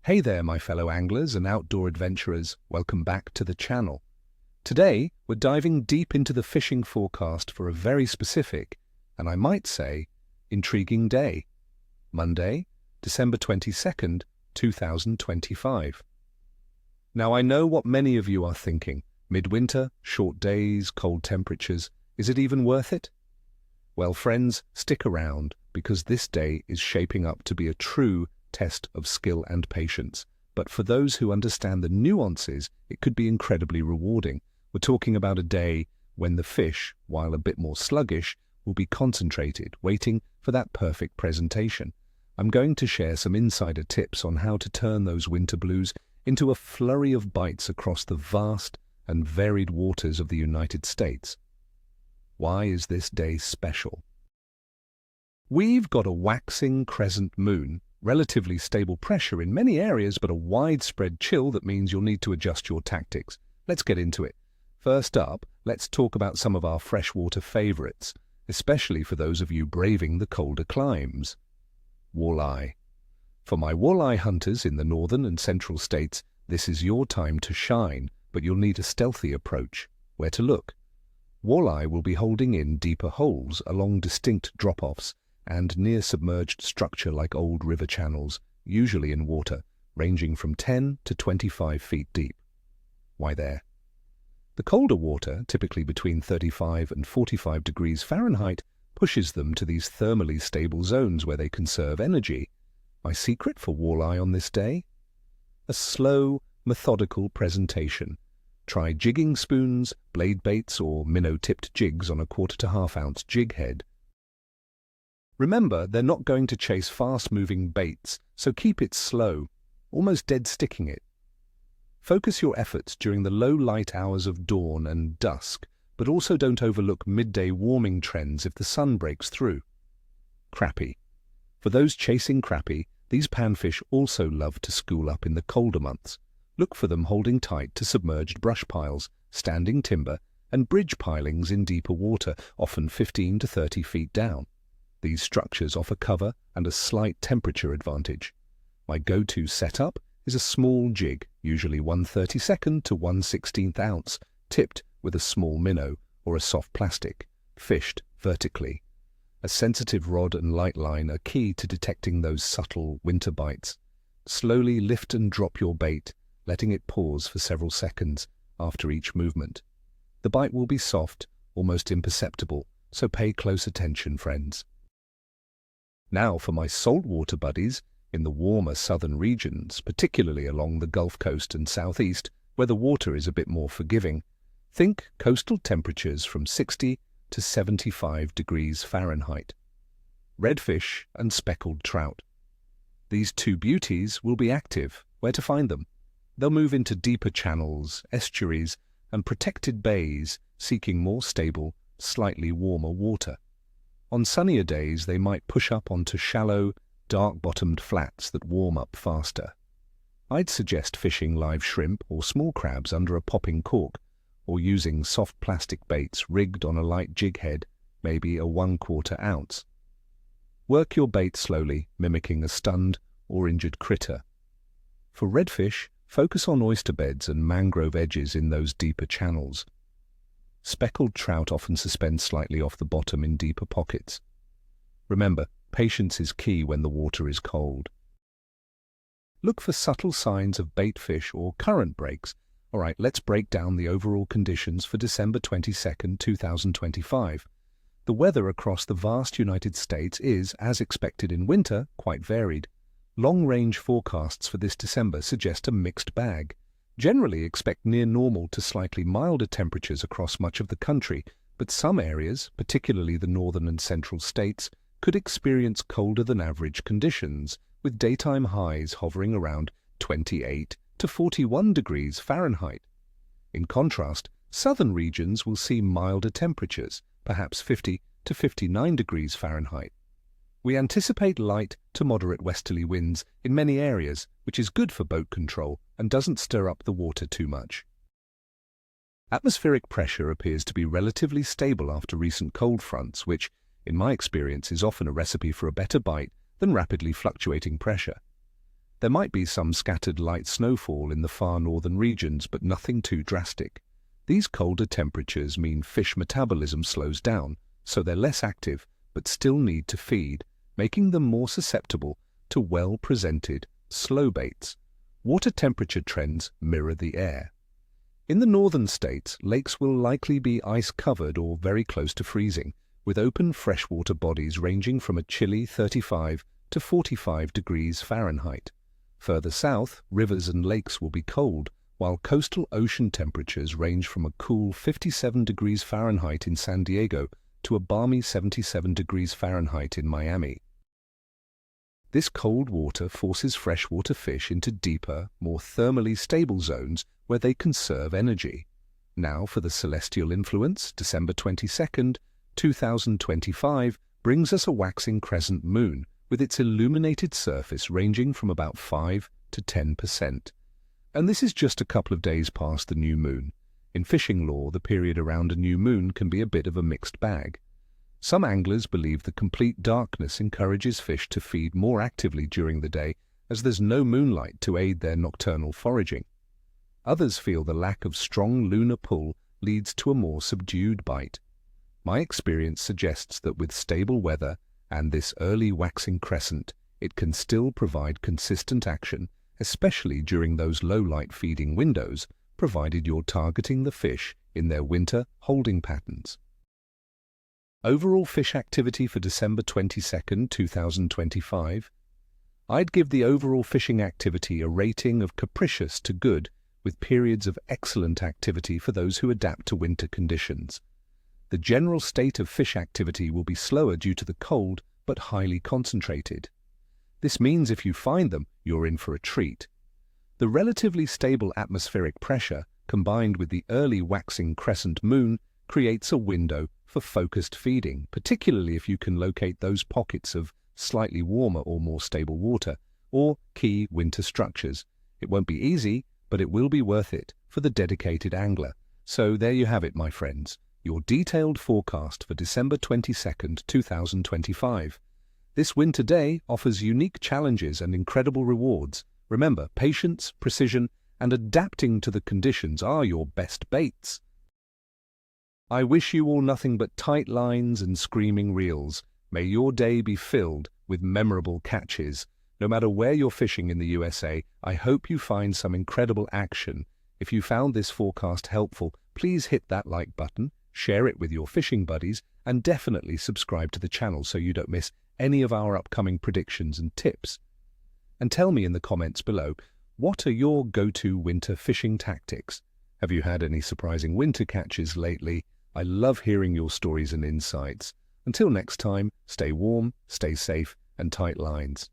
Hey there, my fellow anglers and outdoor adventurers. Welcome back to the channel. Today, we're diving deep into the fishing forecast for a very specific, and I might say, intriguing day. Monday, December 22nd, 2025. Now, I know what many of you are thinking. Midwinter, short days, cold temperatures. Is it even worth it? Well, friends, stick around, because this day is shaping up to be a true test of skill and patience. But for those who understand the nuances, it could be incredibly rewarding. We're talking about a day when the fish, while a bit more sluggish, will be concentrated, waiting for that perfect presentation. I'm going to share some insider tips on how to turn those winter blues into a flurry of bites across the vast and varied waters of the United States. Why is this day special? We've got a waxing crescent moon, relatively stable pressure in many areas, but a widespread chill that means you'll need to adjust your tactics. Let's get into it. First up, let's talk about some of our freshwater favorites, especially for those of you braving the colder climes. Walleye. For my walleye hunters in the northern and central states, this is your time to shine, but you'll need a stealthy approach. Where to look? Walleye will be holding in deeper holes along distinct drop-offs and near submerged structure like old river channels, usually in water, ranging from 10 to 25 feet deep. Why there? The colder water, typically between 35 and 45 degrees Fahrenheit, pushes them to these thermally stable zones where they conserve energy. My secret for walleye on this day? A slow, methodical presentation. Try jigging spoons, blade baits, or minnow-tipped jigs on a 1/4 to 1/2 ounce jig head. Remember, they're not going to chase fast-moving baits, so keep it slow, almost dead-sticking it. Focus your efforts during the low light hours of dawn and dusk, but also don't overlook midday warming trends if the sun breaks through. Crappie. For those chasing crappie, these panfish also love to school up in the colder months. Look for them holding tight to submerged brush piles, standing timber, and bridge pilings in deeper water, often 15 to 30 feet down. These structures offer cover and a slight temperature advantage. My go-to setup is a small jig, usually 1/32 to 1/16 ounce, tipped with a small minnow or a soft plastic, fished vertically. A sensitive rod and light line are key to detecting those subtle winter bites. Slowly lift and drop your bait, letting it pause for several seconds after each movement. The bite will be soft, almost imperceptible, so pay close attention, friends. Now for my saltwater buddies in the warmer southern regions, particularly along the Gulf Coast and southeast, where the water is a bit more forgiving. Think coastal temperatures from 60 to 75 degrees Fahrenheit. Redfish and speckled trout. These two beauties will be active. Where to find them? They'll move into deeper channels, estuaries, and protected bays, seeking more stable, slightly warmer water. On sunnier days, they might push up onto shallow, dark-bottomed flats that warm up faster. I'd suggest fishing live shrimp or small crabs under a popping cork, or using soft plastic baits rigged on a light jig head, maybe a 1/4 ounce. Work your bait slowly, mimicking a stunned or injured critter. For redfish, focus on oyster beds and mangrove edges in those deeper channels. Speckled trout often suspend slightly off the bottom in deeper pockets. Remember, patience is key when the water is cold. Look for subtle signs of bait fish or current breaks. All right, let's break down the overall conditions for December 22nd, 2025. The weather across the vast United States is, as expected in winter, quite varied. Long-range forecasts for this December suggest a mixed bag. Generally expect near normal to slightly milder temperatures across much of the country, but some areas, particularly the northern and central states, could experience colder than average conditions, with daytime highs hovering around 28 to 41 degrees Fahrenheit. In contrast, southern regions will see milder temperatures, perhaps 50 to 59 degrees Fahrenheit. We anticipate light to moderate westerly winds in many areas, which is good for boat control and doesn't stir up the water too much. Atmospheric pressure appears to be relatively stable after recent cold fronts, which, in my experience, is often a recipe for a better bite than rapidly fluctuating pressure. There might be some scattered light snowfall in the far northern regions, but nothing too drastic. These colder temperatures mean fish metabolism slows down, so they're less active but still need to feed, making them more susceptible to well-presented slow baits. Water temperature trends mirror the air. In the northern states, lakes will likely be ice-covered or very close to freezing, with open freshwater bodies ranging from a chilly 35 to 45 degrees Fahrenheit. Further south, rivers and lakes will be cold, while coastal ocean temperatures range from a cool 57 degrees Fahrenheit in San Diego to a balmy 77 degrees Fahrenheit in Miami. This cold water forces freshwater fish into deeper, more thermally stable zones where they conserve energy. Now for the celestial influence. December 22nd, 2025 brings us a waxing crescent moon with its illuminated surface ranging from about 5 to 10%. And this is just a couple of days past the new moon. In fishing lore, the period around a new moon can be a bit of a mixed bag. Some anglers believe the complete darkness encourages fish to feed more actively during the day, as there's no moonlight to aid their nocturnal foraging. Others feel the lack of strong lunar pull leads to a more subdued bite. My experience suggests that with stable weather and this early waxing crescent, it can still provide consistent action, especially during those low-light feeding windows, provided you're targeting the fish in their winter holding patterns. Overall fish activity for December 22nd, 2025. I'd give the overall fishing activity a rating of capricious to good, with periods of excellent activity for those who adapt to winter conditions. The general state of fish activity will be slower due to the cold, but highly concentrated. This means if you find them, you're in for a treat. The relatively stable atmospheric pressure, combined with the early waxing crescent moon, creates a window for focused feeding, particularly if you can locate those pockets of slightly warmer or more stable water, or key winter structures. It won't be easy, but it will be worth it for the dedicated angler. So there you have it, my friends, your detailed forecast for December 22nd, 2025. This winter day offers unique challenges and incredible rewards. Remember, patience, precision, and adapting to the conditions are your best baits. I wish you all nothing but tight lines and screaming reels. May your day be filled with memorable catches. No matter where you're fishing in the USA, I hope you find some incredible action. If you found this forecast helpful, please hit that like button, share it with your fishing buddies, and definitely subscribe to the channel so you don't miss any of our upcoming predictions and tips. And tell me in the comments below, what are your go-to winter fishing tactics? Have you had any surprising winter catches lately? I love hearing your stories and insights. Until next time, stay warm, stay safe, and tight lines.